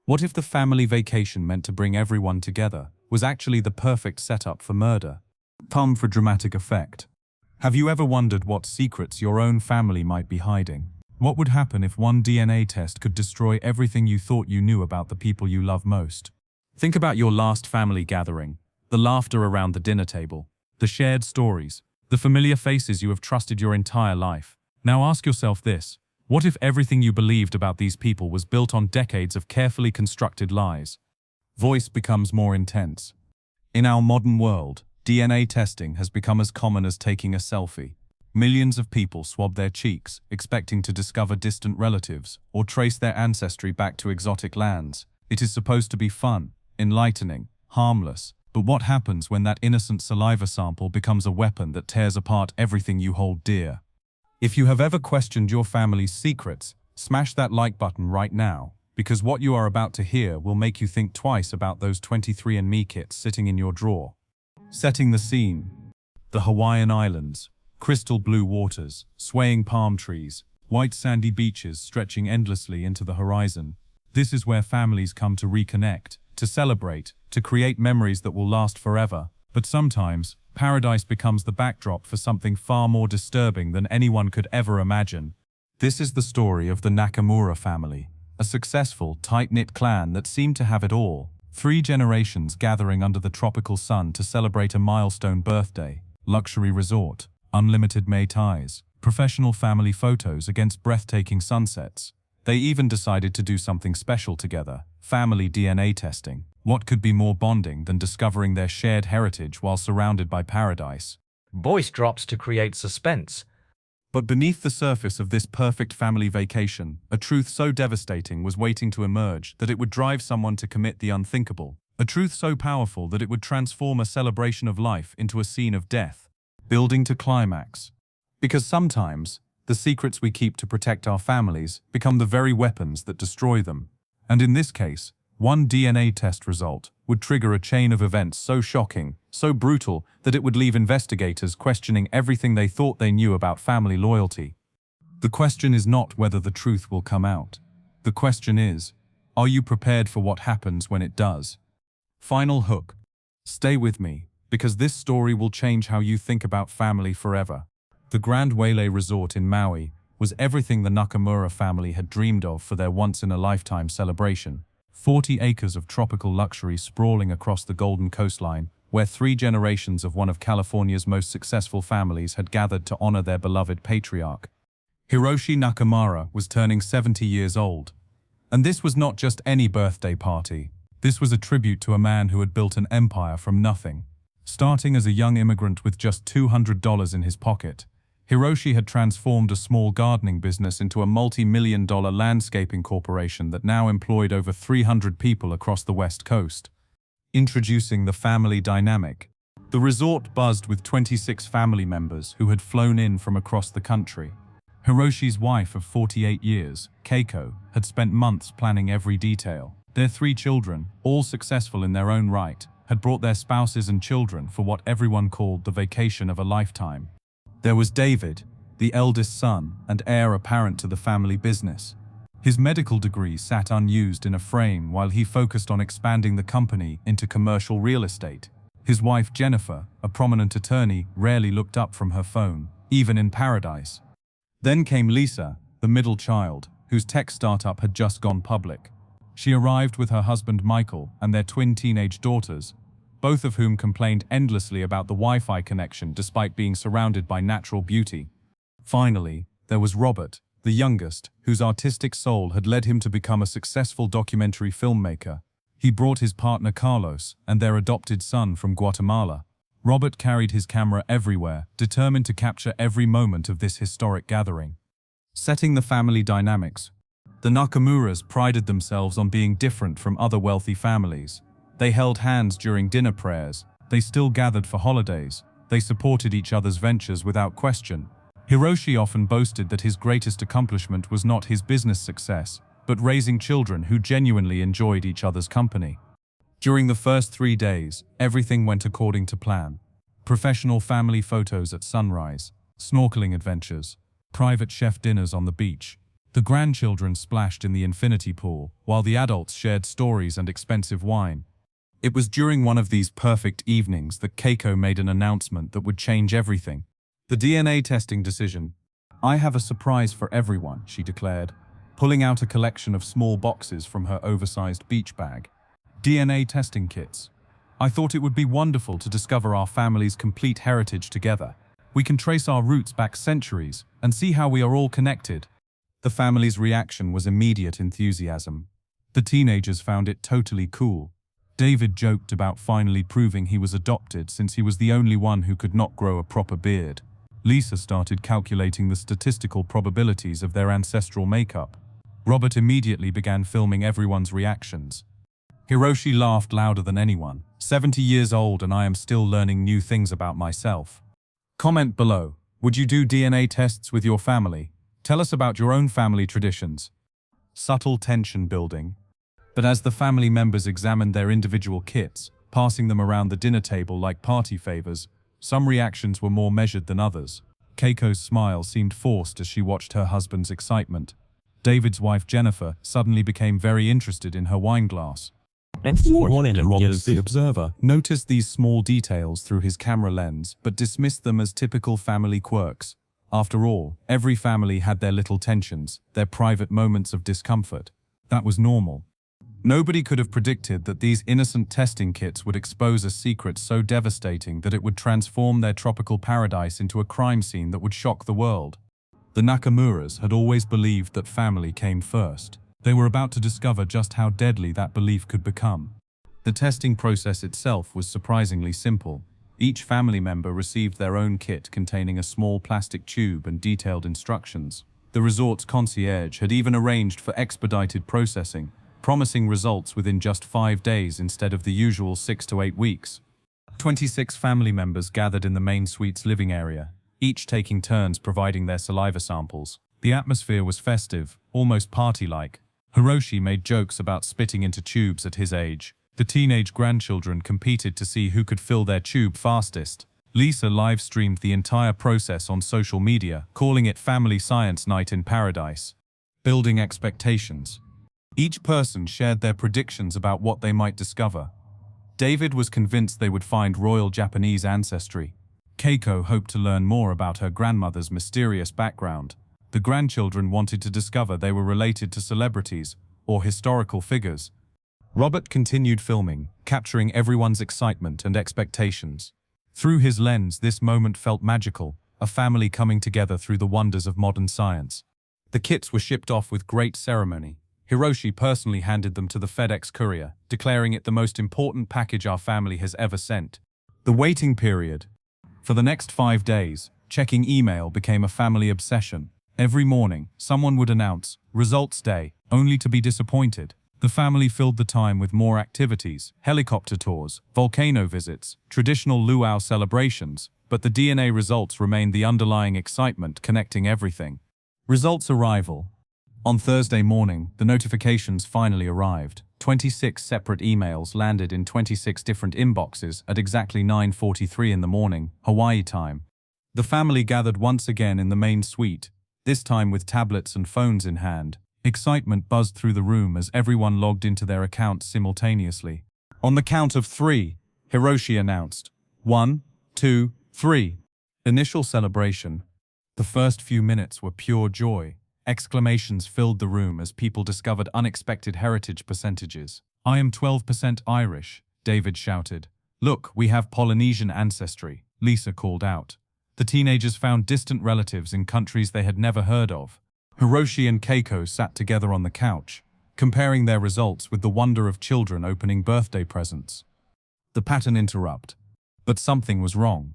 What if the family vacation meant to bring everyone together was actually the perfect setup for murder? Come for dramatic effect. Have you ever wondered what secrets your own family might be hiding? What would happen if one DNA test could destroy everything you thought you knew about the people you love most? Think about your last family gathering, the laughter around the dinner table, the shared stories, the familiar faces you have trusted your entire life. Now ask yourself this: what if everything you believed about these people was built on decades of carefully constructed lies? Voice becomes more intense. In our modern world, DNA testing has become as common as taking a selfie. Millions of people swab their cheeks, expecting to discover distant relatives or trace their ancestry back to exotic lands. It is supposed to be fun, enlightening, harmless. But what happens when that innocent saliva sample becomes a weapon that tears apart everything you hold dear? If you have ever questioned your family's secrets, smash that like button right now, because what you are about to hear will make you think twice about those 23andMe kits sitting in your drawer. Setting the scene: the Hawaiian Islands, crystal blue waters, swaying palm trees, white sandy beaches stretching endlessly into the horizon. This is where families come to reconnect, to celebrate, to create memories that will last forever. But sometimes, paradise becomes the backdrop for something far more disturbing than anyone could ever imagine. This is the story of the Nakamura family, a successful, tight-knit clan that seemed to have it all. 3 generations gathering under the tropical sun to celebrate a milestone birthday, luxury resort, unlimited Mai Tais, professional family photos against breathtaking sunsets. They even decided to do something special together: family DNA testing. What could be more bonding than discovering their shared heritage while surrounded by paradise? Voice drops to create suspense. But beneath the surface of this perfect family vacation, a truth so devastating was waiting to emerge that it would drive someone to commit the unthinkable. A truth so powerful that it would transform a celebration of life into a scene of death, building to climax. Because sometimes, the secrets we keep to protect our families become the very weapons that destroy them. And in this case, one DNA test result would trigger a chain of events so shocking, so brutal, that it would leave investigators questioning everything they thought they knew about family loyalty. The question is not whether the truth will come out. The question is, are you prepared for what happens when it does? Final hook. Stay with me, because this story will change how you think about family forever. The Grand Wailea Resort in Maui was everything the Nakamura family had dreamed of for their once-in-a-lifetime celebration. 40 acres of tropical luxury sprawling across the Golden Coastline, where 3 generations of one of California's most successful families had gathered to honor their beloved patriarch. Hiroshi Nakamura was turning 70 years old. And this was not just any birthday party. This was a tribute to a man who had built an empire from nothing. Starting as a young immigrant with just $200 in his pocket, Hiroshi had transformed a small gardening business into a multi-million-dollar landscaping corporation that now employed over 300 people across the West Coast. Introducing the family dynamic. The resort buzzed with 26 family members who had flown in from across the country. Hiroshi's wife of 48 years, Keiko, had spent months planning every detail. Their 3 children, all successful in their own right, had brought their spouses and children for what everyone called the vacation of a lifetime. There was David, the eldest son and heir apparent to the family business. His medical degree sat unused in a frame while he focused on expanding the company into commercial real estate. His wife Jennifer, a prominent attorney, rarely looked up from her phone, even in paradise. Then came Lisa, the middle child, whose tech startup had just gone public. She arrived with her husband Michael and their twin teenage daughters, both of whom complained endlessly about the Wi-Fi connection despite being surrounded by natural beauty. Finally, there was Robert, the youngest, whose artistic soul had led him to become a successful documentary filmmaker. He brought his partner Carlos and their adopted son from Guatemala. Robert carried his camera everywhere, determined to capture every moment of this historic gathering. Setting the family dynamics. The Nakamuras prided themselves on being different from other wealthy families. They held hands during dinner prayers. They still gathered for holidays. They supported each other's ventures without question. Hiroshi often boasted that his greatest accomplishment was not his business success, but raising children who genuinely enjoyed each other's company. During the first 3 days, everything went according to plan. Professional family photos at sunrise, snorkeling adventures, private chef dinners on the beach. The grandchildren splashed in the infinity pool, while the adults shared stories and expensive wine. It was during one of these perfect evenings that Keiko made an announcement that would change everything. The DNA testing decision. "I have a surprise for everyone," she declared, pulling out a collection of small boxes from her oversized beach bag. "DNA testing kits. I thought it would be wonderful to discover our family's complete heritage together. We can trace our roots back centuries and see how we are all connected." The family's reaction was immediate enthusiasm. The teenagers found it totally cool. David joked about finally proving he was adopted since he was the only one who could not grow a proper beard. Lisa started calculating the statistical probabilities of their ancestral makeup. Robert immediately began filming everyone's reactions. Hiroshi laughed louder than anyone. 70 years old and I am still learning new things about myself. Comment below. Would you do DNA tests with your family? Tell us about your own family traditions. Subtle tension building. But as the family members examined their individual kits, passing them around the dinner table like party favors, some reactions were more measured than others. Keiko's smile seemed forced as she watched her husband's excitement. David's wife Jennifer suddenly became very interested in her wine glass. The observer noticed these small details through his camera lens but dismissed them as typical family quirks. After all, every family had their little tensions, their private moments of discomfort. That was normal. Nobody could have predicted that these innocent testing kits would expose a secret so devastating that it would transform their tropical paradise into a crime scene that would shock the world. The Nakamuras had always believed that family came first. They were about to discover just how deadly that belief could become. The testing process itself was surprisingly simple. Each family member received their own kit containing a small plastic tube and detailed instructions. The resort's concierge had even arranged for expedited processing, promising results within just 5 days instead of the usual 6 to 8 weeks. 26 family members gathered in the main suite's living area, each taking turns providing their saliva samples. The atmosphere was festive, almost party-like. Hiroshi made jokes about spitting into tubes at his age. The teenage grandchildren competed to see who could fill their tube fastest. Lisa live-streamed the entire process on social media, calling it Family Science Night in Paradise. Building expectations. Each person shared their predictions about what they might discover. David was convinced they would find royal Japanese ancestry. Keiko hoped to learn more about her grandmother's mysterious background. The grandchildren wanted to discover they were related to celebrities or historical figures. Robert continued filming, capturing everyone's excitement and expectations. Through his lens, this moment felt magical, a family coming together through the wonders of modern science. The kits were shipped off with great ceremony. Hiroshi personally handed them to the FedEx courier, declaring it the most important package our family has ever sent. The waiting period. For the next 5 days, checking email became a family obsession. Every morning, someone would announce, "Results Day," only to be disappointed. The family filled the time with more activities, helicopter tours, volcano visits, traditional luau celebrations, but the DNA results remained the underlying excitement connecting everything. Results arrival. On Thursday morning, the notifications finally arrived. 26 separate emails landed in 26 different inboxes at exactly 9:43 in the morning, Hawaii time. The family gathered once again in the main suite, this time with tablets and phones in hand. Excitement buzzed through the room as everyone logged into their accounts simultaneously. On the count of 3, Hiroshi announced, 1, 2, 3. Initial celebration. The first few minutes were pure joy. Exclamations filled the room as people discovered unexpected heritage percentages. "I am 12% Irish," David shouted. "Look, we have Polynesian ancestry," Lisa called out. The teenagers found distant relatives in countries they had never heard of. Hiroshi and Keiko sat together on the couch, comparing their results with the wonder of children opening birthday presents. The pattern interrupted. But something was wrong.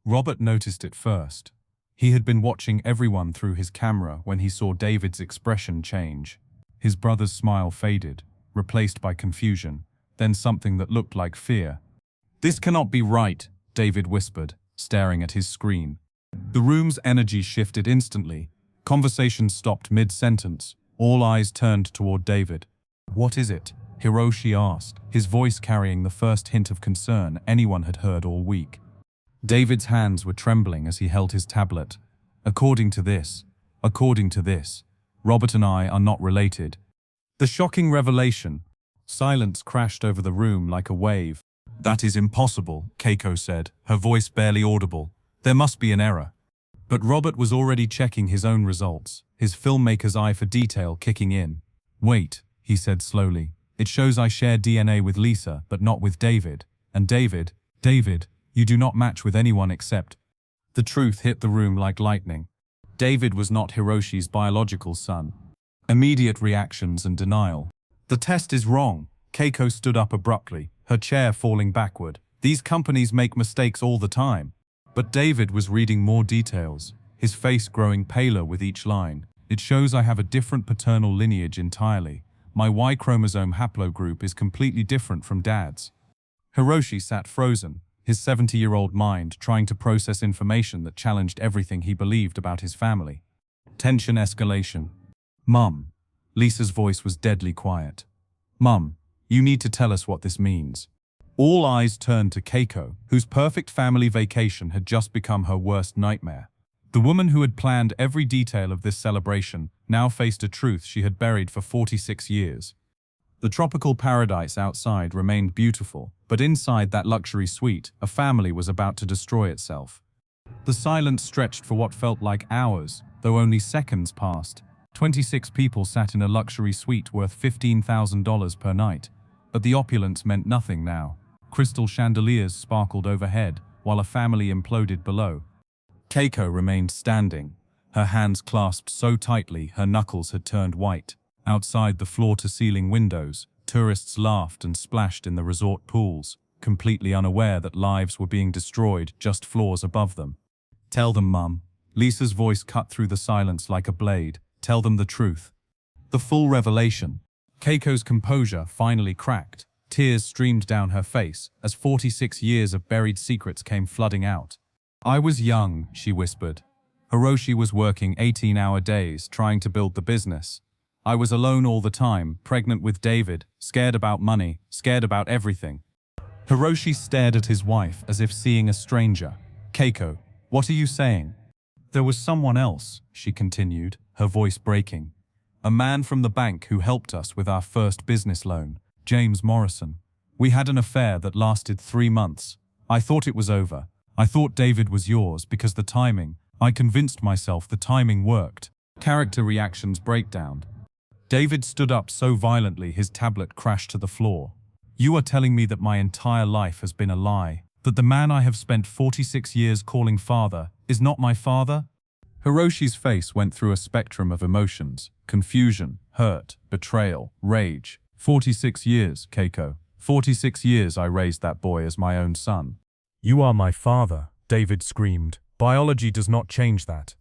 Robert noticed it first. He had been watching everyone through his camera when he saw David's expression change. His brother's smile faded, replaced by confusion, then something that looked like fear. "This cannot be right," David whispered, staring at his screen. The room's energy shifted instantly. Conversation stopped mid-sentence. All eyes turned toward David. "What is it?" Hiroshi asked, his voice carrying the first hint of concern anyone had heard all week. David's hands were trembling as he held his tablet. According to this. Robert and I are not related. The shocking revelation. Silence crashed over the room like a wave. That is impossible, Keiko said, her voice barely audible. There must be an error. But Robert was already checking his own results, his filmmaker's eye for detail kicking in. Wait, he said slowly. It shows I share DNA with Lisa, but not with David. And David, you do not match with anyone except... The truth hit the room like lightning. David was not Hiroshi's biological son. Immediate reactions and denial. The test is wrong. Keiko stood up abruptly, her chair falling backward. These companies make mistakes all the time. But David was reading more details, his face growing paler with each line. It shows I have a different paternal lineage entirely. My Y chromosome haplogroup is completely different from Dad's. Hiroshi sat frozen, his 70-year-old mind trying to process information that challenged everything he believed about his family. Tension escalation. Mum. Lisa's voice was deadly quiet. Mum, you need to tell us what this means. All eyes turned to Keiko, whose perfect family vacation had just become her worst nightmare. The woman who had planned every detail of this celebration now faced a truth she had buried for 46 years. The tropical paradise outside remained beautiful, but inside that luxury suite, a family was about to destroy itself. The silence stretched for what felt like hours, though only seconds passed. 26 people sat in a luxury suite worth $15,000 per night, but the opulence meant nothing now. Crystal chandeliers sparkled overhead, while a family imploded below. Keiko remained standing, her hands clasped so tightly her knuckles had turned white. Outside the floor-to-ceiling windows, tourists laughed and splashed in the resort pools, completely unaware that lives were being destroyed just floors above them. Tell them, Mum. Lisa's voice cut through the silence like a blade. Tell them the truth. The full revelation. Keiko's composure finally cracked. Tears streamed down her face as 46 years of buried secrets came flooding out. I was young, she whispered. Hiroshi was working 18-hour days trying to build the business. I was alone all the time, pregnant with David, scared about money, scared about everything. Hiroshi stared at his wife as if seeing a stranger. Keiko, what are you saying? There was someone else, she continued, her voice breaking. A man from the bank who helped us with our first business loan, James Morrison. We had an affair that lasted 3 months. I thought it was over. I thought David was yours because the timing, I convinced myself the timing worked. Character reactions breakdown. David stood up so violently his tablet crashed to the floor. You are telling me that my entire life has been a lie, that the man I have spent 46 years calling father is not my father? Hiroshi's face went through a spectrum of emotions: confusion, hurt, betrayal, rage. 46 years, Keiko. 46 years I raised that boy as my own son. You are my father, David screamed. Biology does not change that.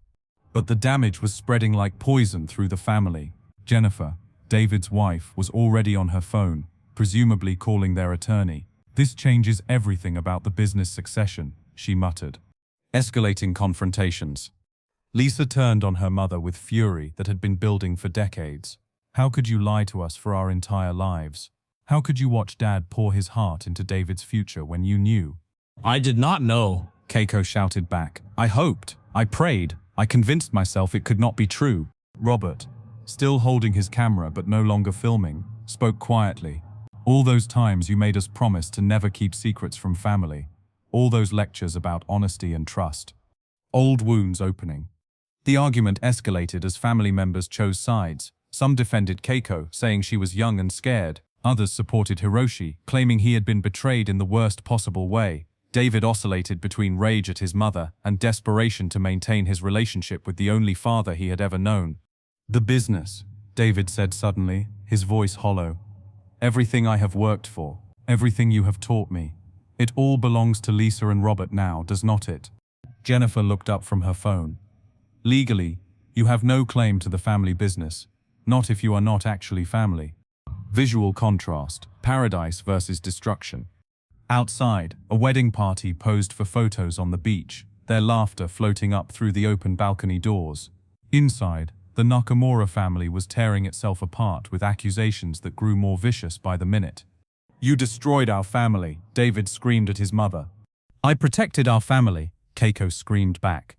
But the damage was spreading like poison through the family. Jennifer, David's wife, was already on her phone, presumably calling their attorney. This changes everything about the business succession, she muttered. Escalating confrontations. Lisa turned on her mother with fury that had been building for decades. How could you lie to us for our entire lives? How could you watch Dad pour his heart into David's future when you knew? I did not know, Keiko shouted back. I hoped, I prayed, I convinced myself it could not be true. Robert, still holding his camera but no longer filming, spoke quietly. All those times you made us promise to never keep secrets from family. All those lectures about honesty and trust. Old wounds opening. The argument escalated as family members chose sides. Some defended Keiko, saying she was young and scared. Others supported Hiroshi, claiming he had been betrayed in the worst possible way. David oscillated between rage at his mother and desperation to maintain his relationship with the only father he had ever known. The business, David said suddenly, his voice hollow. Everything I have worked for, everything you have taught me, it all belongs to Lisa and Robert now, does not it? Jennifer looked up from her phone. Legally, you have no claim to the family business, not if you are not actually family. Visual contrast, paradise versus destruction. Outside, a wedding party posed for photos on the beach, their laughter floating up through the open balcony doors. Inside, the Nakamura family was tearing itself apart with accusations that grew more vicious by the minute. You destroyed our family, David screamed at his mother. I protected our family, Keiko screamed back.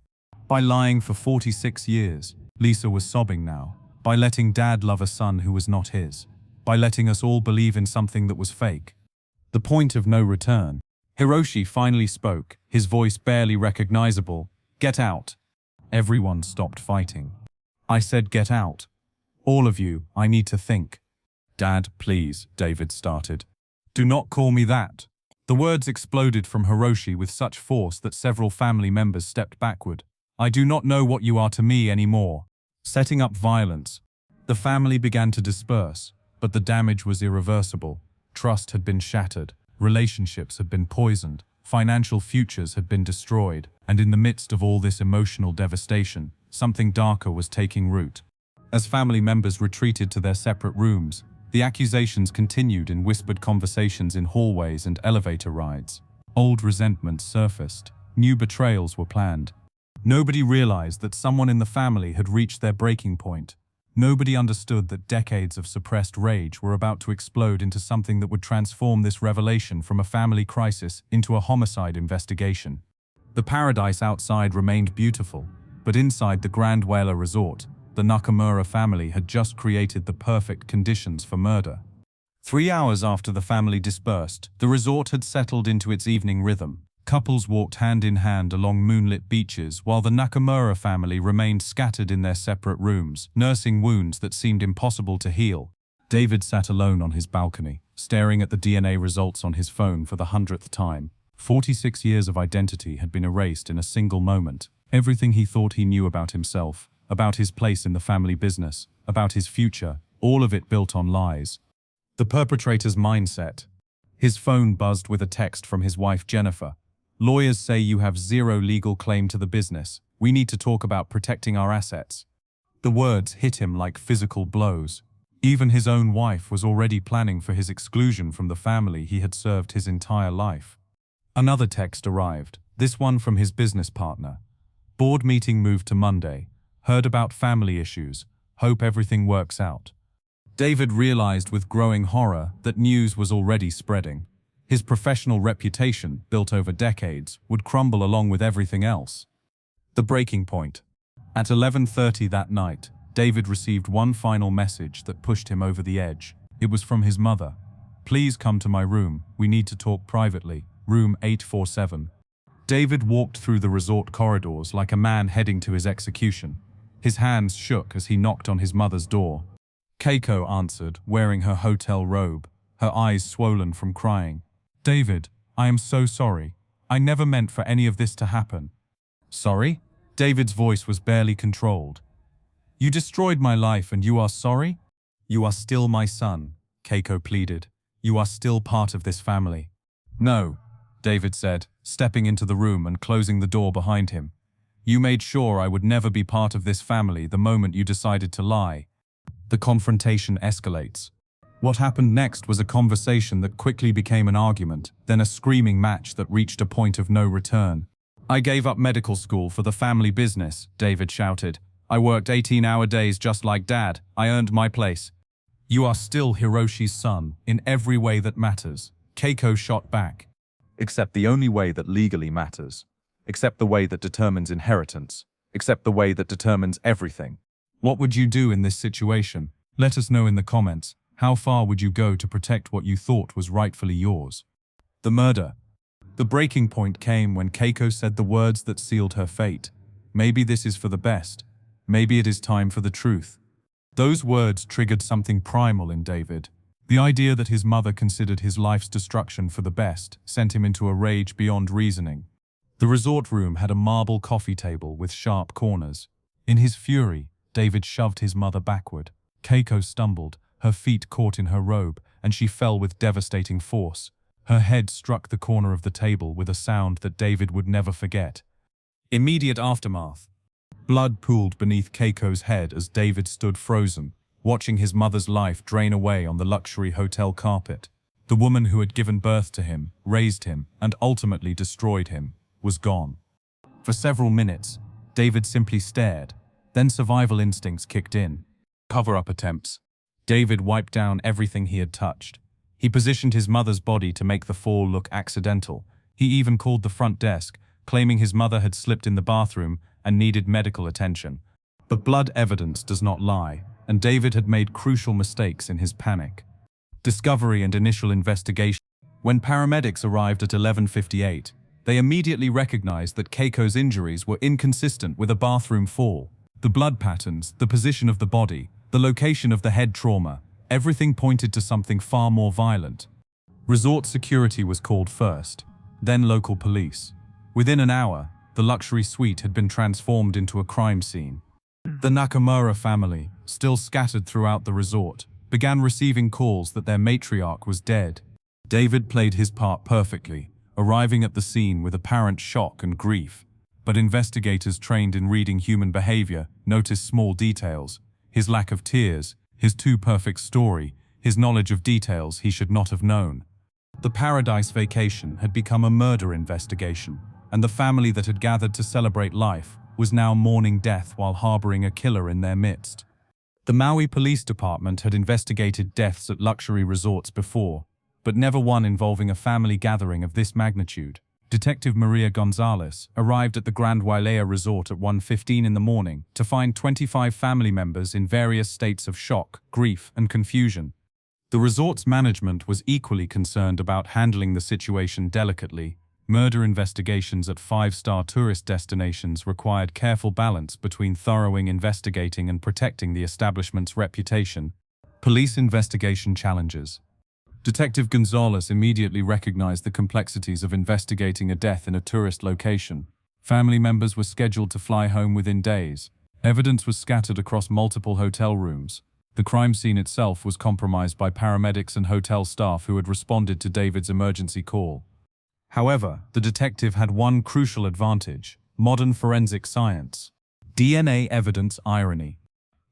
By lying for 46 years, Lisa was sobbing now. by letting Dad love a son who was not his, by letting us all believe in something that was fake. The point of no return. Hiroshi finally spoke, his voice barely recognizable. "Get out." Everyone stopped fighting. "I said get out. All of you, I need to think." "Dad, please," David started. "Do not call me that." The words exploded from Hiroshi with such force that several family members stepped backward. "I do not know what you are to me anymore." Setting up violence. The family began to disperse, but the damage was irreversible. Trust had been shattered, relationships had been poisoned, financial futures had been destroyed, and in the midst of all this emotional devastation, something darker was taking root. As family members retreated to their separate rooms, the accusations continued in whispered conversations in hallways and elevator rides. Old resentments surfaced, new betrayals were planned. Nobody realized that someone in the family had reached their breaking point. Nobody understood that decades of suppressed rage were about to explode into something that would transform this revelation from a family crisis into a homicide investigation. The paradise outside remained beautiful, but inside the Grand Whaler Resort, the Nakamura family had just created the perfect conditions for murder. 3 hours after the family dispersed, the resort had settled into its evening rhythm. Couples walked hand in hand along moonlit beaches while the Nakamura family remained scattered in their separate rooms, nursing wounds that seemed impossible to heal. David sat alone on his balcony, staring at the DNA results on his phone for the 100th time. 46 years of identity had been erased in a single moment. Everything he thought he knew about himself, about his place in the family business, about his future, all of it built on lies. The perpetrator's mindset. His phone buzzed with a text from his wife Jennifer. "Lawyers say you have zero legal claim to the business. We need to talk about protecting our assets." The words hit him like physical blows. Even his own wife was already planning for his exclusion from the family he had served his entire life. Another text arrived, this one from his business partner. "Board meeting moved to Monday. Heard about family issues. Hope everything works out." David realized with growing horror that news was already spreading. His professional reputation, built over decades, would crumble along with everything else. The breaking point. At 11:30 that night, David received one final message that pushed him over the edge. It was from his mother. "Please come to my room. We need to talk privately. Room 847. David walked through the resort corridors like a man heading to his execution. His hands shook as he knocked on his mother's door. Keiko answered, wearing her hotel robe, her eyes swollen from crying. "David, I am so sorry. I never meant for any of this to happen." "Sorry?" David's voice was barely controlled. "You destroyed my life and you are sorry?" "You are still my son," Keiko pleaded. "You are still part of this family." "No," David said, stepping into the room and closing the door behind him. "You made sure I would never be part of this family the moment you decided to lie." The confrontation escalates. What happened next was a conversation that quickly became an argument, then a screaming match that reached a point of no return. "I gave up medical school for the family business," David shouted. "I worked 18-hour days just like Dad. I earned my place." "You are still Hiroshi's son, in every way that matters," Keiko shot back. "Except the only way that legally matters. Except the way that determines inheritance. Except the way that determines everything." What would you do in this situation? Let us know in the comments. How far would you go to protect what you thought was rightfully yours? The murder. The breaking point came when Keiko said the words that sealed her fate. "Maybe this is for the best. Maybe it is time for the truth." Those words triggered something primal in David. The idea that his mother considered his life's destruction for the best sent him into a rage beyond reasoning. The resort room had a marble coffee table with sharp corners. In his fury, David shoved his mother backward. Keiko stumbled, her feet caught in her robe, and she fell with devastating force. Her head struck the corner of the table with a sound that David would never forget. Immediate aftermath. Blood pooled beneath Keiko's head as David stood frozen, watching his mother's life drain away on the luxury hotel carpet. The woman who had given birth to him, raised him, and ultimately destroyed him, was gone. For several minutes, David simply stared. Then survival instincts kicked in. Cover-up attempts. David wiped down everything he had touched. He positioned his mother's body to make the fall look accidental. He even called the front desk, claiming his mother had slipped in the bathroom and needed medical attention. But blood evidence does not lie. and David had made crucial mistakes in his panic. Discovery and initial investigation. When paramedics arrived at 11:58, they immediately recognized that Keiko's injuries were inconsistent with a bathroom fall. The blood patterns, the position of the body, the location of the head trauma, everything pointed to something far more violent. Resort security was called first, then local police. Within an hour, the luxury suite had been transformed into a crime scene. The Nakamura family, still scattered throughout the resort, began receiving calls that their matriarch was dead. David played his part perfectly, arriving at the scene with apparent shock and grief. But investigators trained in reading human behavior noticed small details: his lack of tears, his too-perfect story, his knowledge of details he should not have known. The Paradise Vacation had become a murder investigation, and the family that had gathered to celebrate life was now mourning death while harboring a killer in their midst. The Maui Police Department had investigated deaths at luxury resorts before, but never one involving a family gathering of this magnitude. Detective Maria Gonzalez arrived at the Grand Wailea Resort at 1:15 in the morning to find 25 family members in various states of shock, grief, and confusion. The resort's management was equally concerned about handling the situation delicately. Murder investigations at five-star tourist destinations required careful balance between thoroughly investigating and protecting the establishment's reputation. Police investigation challenges. Detective Gonzalez immediately recognized the complexities of investigating a death in a tourist location. Family members were scheduled to fly home within days. Evidence was scattered across multiple hotel rooms. The crime scene itself was compromised by paramedics and hotel staff who had responded to David's emergency call. However, the detective had one crucial advantage: modern forensic science. DNA evidence irony.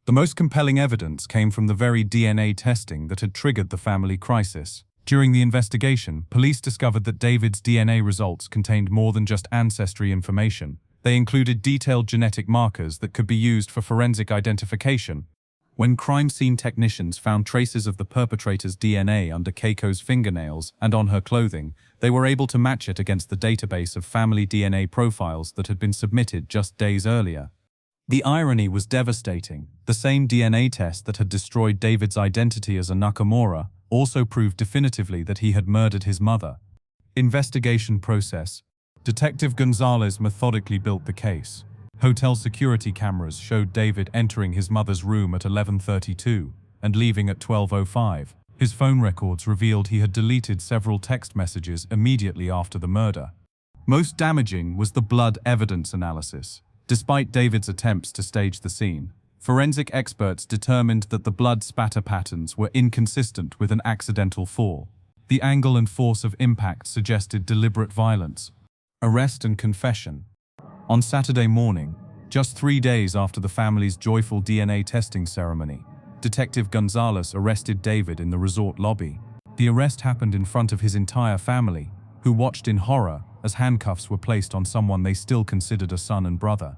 The most compelling evidence came from the very DNA testing that had triggered the family crisis. During the investigation, police discovered that David's DNA results contained more than just ancestry information. They included detailed genetic markers that could be used for forensic identification. When crime scene technicians found traces of the perpetrator's DNA under Keiko's fingernails and on her clothing, they were able to match it against the database of family DNA profiles that had been submitted just days earlier. The irony was devastating. The same DNA test that had destroyed David's identity as a Nakamura also proved definitively that he had murdered his mother. Investigation process. Detective Gonzalez methodically built the case. Hotel security cameras showed David entering his mother's room at 11:32 and leaving at 12:05. His phone records revealed he had deleted several text messages immediately after the murder. Most damaging was the blood evidence analysis. Despite David's attempts to stage the scene, forensic experts determined that the blood spatter patterns were inconsistent with an accidental fall. The angle and force of impact suggested deliberate violence. Arrest and confession. On Saturday morning, just 3 days after the family's joyful DNA testing ceremony, Detective Gonzalez arrested David in the resort lobby. The arrest happened in front of his entire family, who watched in horror as handcuffs were placed on someone they still considered a son and brother.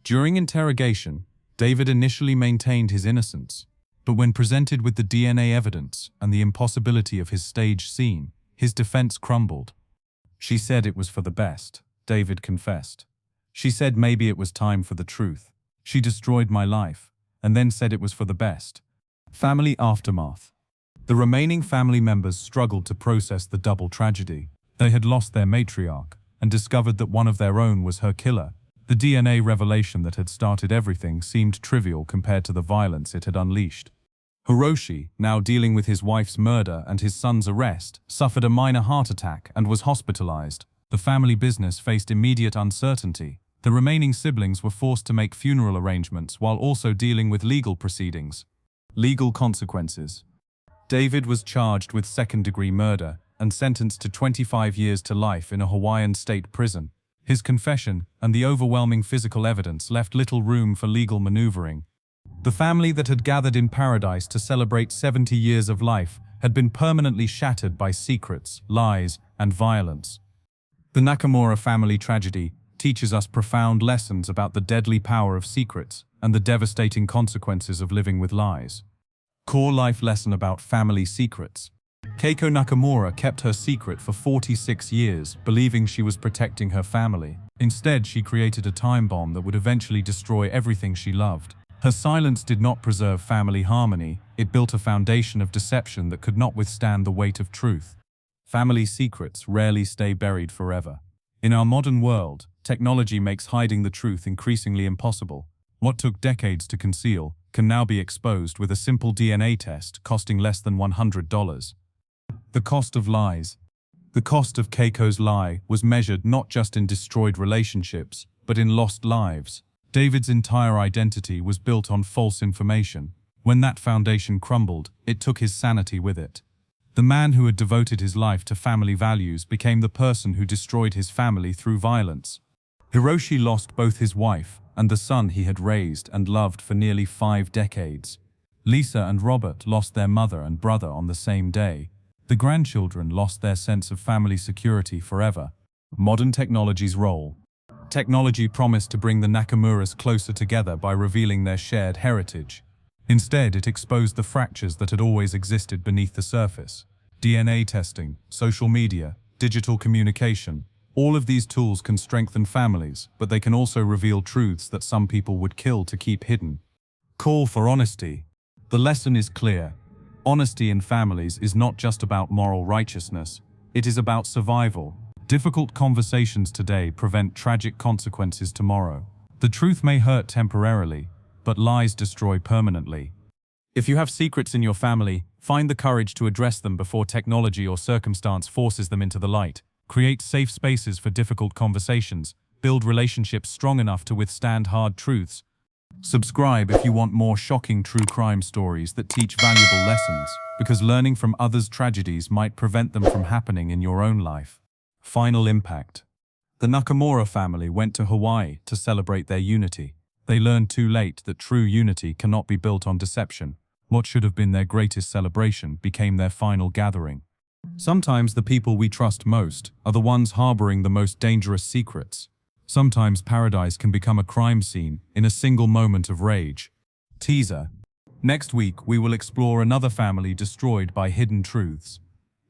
During interrogation, David initially maintained his innocence, but when presented with the DNA evidence and the impossibility of his staged scene, his defense crumbled. "She said it was for the best," David confessed. "She said maybe it was time for the truth. She destroyed my life, and then said it was for the best." Family aftermath. The remaining family members struggled to process the double tragedy. They had lost their matriarch and discovered that one of their own was her killer. The DNA revelation that had started everything seemed trivial compared to the violence it had unleashed. Hiroshi, now dealing with his wife's murder and his son's arrest, suffered a minor heart attack and was hospitalized. The family business faced immediate uncertainty. The remaining siblings were forced to make funeral arrangements while also dealing with legal proceedings. Legal consequences. David was charged with second-degree murder and sentenced to 25 years to life in a Hawaiian state prison. His confession and the overwhelming physical evidence left little room for legal maneuvering. The family that had gathered in paradise to celebrate 70 years of life had been permanently shattered by secrets, lies, and violence. The Nakamura family tragedy teaches us profound lessons about the deadly power of secrets and the devastating consequences of living with lies. Core life lesson about family secrets. Keiko Nakamura kept her secret for 46 years, believing she was protecting her family. Instead, she created a time bomb that would eventually destroy everything she loved. Her silence did not preserve family harmony, it built a foundation of deception that could not withstand the weight of truth. Family secrets rarely stay buried forever. In our modern world, technology makes hiding the truth increasingly impossible. What took decades to conceal can now be exposed with a simple DNA test costing less than $100. The cost of lies. The cost of Keiko's lie was measured not just in destroyed relationships, but in lost lives. David's entire identity was built on false information. When that foundation crumbled, it took his sanity with it. The man who had devoted his life to family values became the person who destroyed his family through violence. Hiroshi lost both his wife and the son he had raised and loved for nearly 5 decades. Lisa and Robert lost their mother and brother on the same day. The grandchildren lost their sense of family security forever. Modern technology's role. Technology promised to bring the Nakamuras closer together by revealing their shared heritage. Instead, it exposed the fractures that had always existed beneath the surface. DNA testing, social media, digital communication. All of these tools can strengthen families, but they can also reveal truths that some people would kill to keep hidden. Call for honesty. The lesson is clear. Honesty in families is not just about moral righteousness. It is about survival. Difficult conversations today prevent tragic consequences tomorrow. The truth may hurt temporarily, but lies destroy permanently. If you have secrets in your family, find the courage to address them before technology or circumstance forces them into the light. Create safe spaces for difficult conversations. Build relationships strong enough to withstand hard truths. Subscribe if you want more shocking true crime stories that teach valuable lessons, because learning from others' tragedies might prevent them from happening in your own life. Final impact. The Nakamura family went to Hawaii to celebrate their unity. They learned too late that true unity cannot be built on deception. What should have been their greatest celebration became their final gathering. Sometimes the people we trust most are the ones harboring the most dangerous secrets. Sometimes paradise can become a crime scene in a single moment of rage. Teaser. Next week we will explore another family destroyed by hidden truths.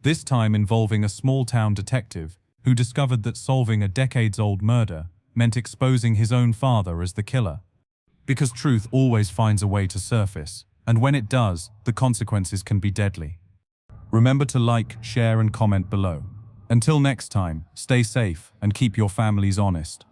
This time involving a small-town detective who discovered that solving a decades-old murder meant exposing his own father as the killer. Because truth always finds a way to surface, and when it does, the consequences can be deadly. Remember to like, share, and comment below. Until next time, stay safe and keep your families honest.